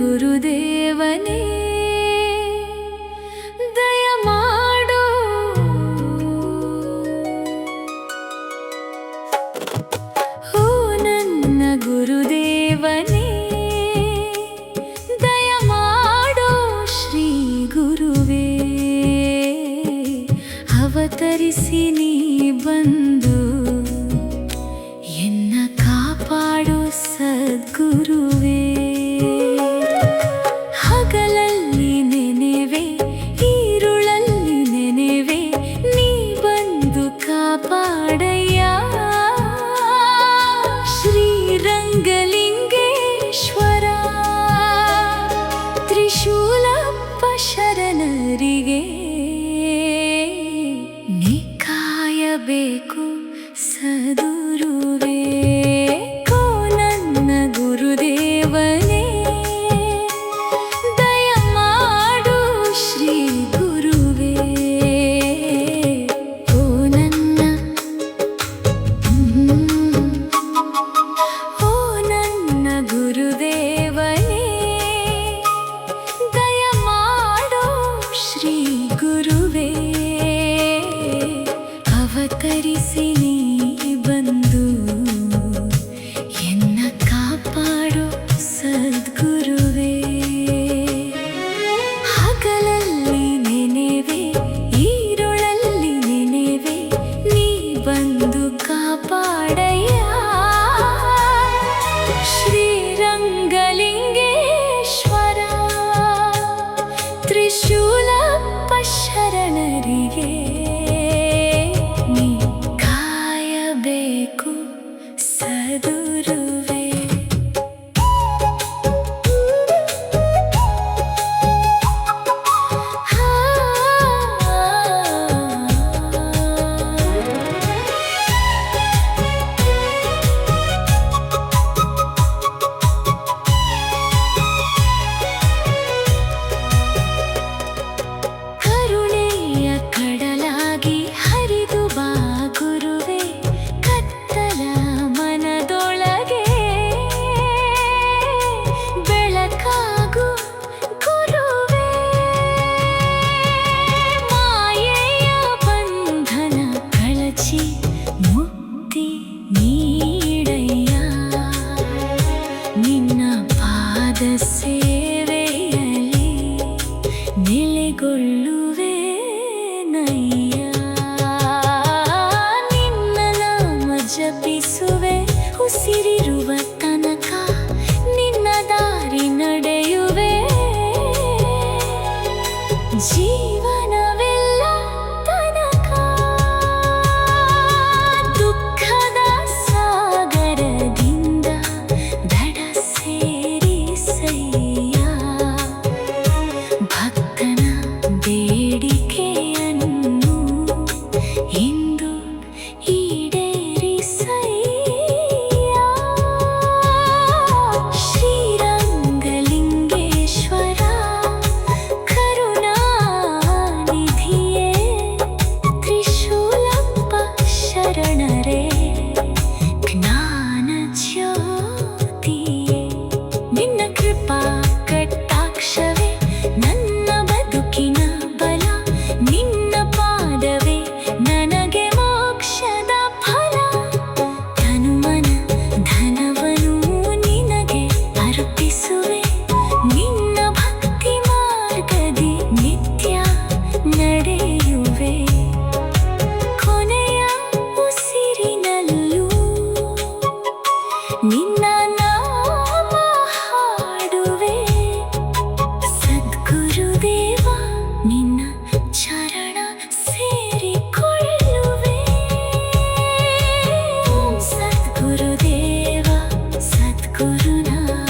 ಗುರುದೇವನೇ ದಯಮಾಡು ಓ ನನ್ನ ಗುರುದೇವನೇ ದಯಮಾಡು ಶ್ರೀ ಗುರುವೇ ಅವತರಿಸಿ ನೀ ಬಂದು ಎನ್ನ ಕಾಪಾಡು ಸದ್ಗುರುವೇ ತ್ರಿಶೂಲಪ್ಪ ಶರಣರಿಗೆ ನೀ ಕಾಯಬೇಕು ಸದ್ಗುರುವೇ ಕೋ ನನ್ನ ಗುರುದೇವನೇ ದಯಮಾಡು ಶ್ರೀ ಗುರುವೇ ಓ ನನ್ನ ಗುರುದೇವನೇ ಗುರುವೇ ಅವತರಿಸಿ ನೀ ಬಂದು ಎನ್ನ ಕಾಪಾಡು ಸದ್ಗುರುವೇ ಹಗಲಲ್ಲಿ ನೆನೆವೆ ಈರುಳಲ್ಲಿ ನೆನೆವೆ ನೀ ಬಂದು ಕಾಪಾಡಯ್ಯ ಶ್ರೀರಂಗಲಿಂಗೇಶ್ವರ ತ್ರಿಶೂಲಪ್ಪ ಶರಣರಿಗೆ ನೀ ಕಾಯಬೇಕು ಸದ್ಗುರುವೇ ಮುಕ್ತಿ ನೀಡಯ್ಯ ನಿನ್ನ ಪಾದ ಸೇವೆಯಲ್ಲಿ ನೆಲೆಗೊಳ್ಳುವೆ ನಯ್ಯ ನಿನ್ನ ನಾಮ ಜಪಿಸುವೆ ಉಸಿರಿರುವ ತನಕ ನಿನ್ನ ದಾರಿ ನಡೆಯುವೆ ಜೀವನವೆಲ್ಲ ತನಕ ದುಃಖದ ಸಾಗರದಿಂದ ದಡ ಸೇರಿಸಯ್ಯ ಭಕ್ತನ ಬೇಡಿಕೆಯನ್ನು ಇಂದು ಈಡೇರಿಸಯ್ಯ ಶ್ರೀರಂಗಲಿಂಗೇಶ್ವರ ಕರುಣಾನಿಧಿಯೇ ತ್ರಿಶೂಲಪ್ಪ ಶರಣರೇ ಜ್ಞಾನ ಜ್ಯೋತಿಯೇ ನಿನ್ನ ಕೃಪಾ ಕಟಾಕ್ಷವೇ ನನ್ನ ಬದುಕಿನ ಬಲ ನಿನ್ನ ಪಾದವೇ ನನಗೆ ಮೋಕ್ಷದ ಫಲ ತನುಮನ ಧನವನು ನಿನಗೆ ಅರ್ಪಿಸುವೆ ನಿನ್ನ ಭಕ್ತಿ ಮಾರ್ಗದಿ ನಿತ್ಯ ನಡೆಯುವೆ ಕೊನೆಯ ಉಸಿರಿನಲ್ಲೂ ನಿನ್ನ ನಾಮ ಹಾಡುವೆ ಸದ್ಗುರುದೇವ ನಿನ್ನ ಚರಣ ಸೇರಿಕೊಳ್ಳುವೆ ಓಂ ಸದ್ಗುರುದೇವ ಸದ್ಗುರುನಾಥ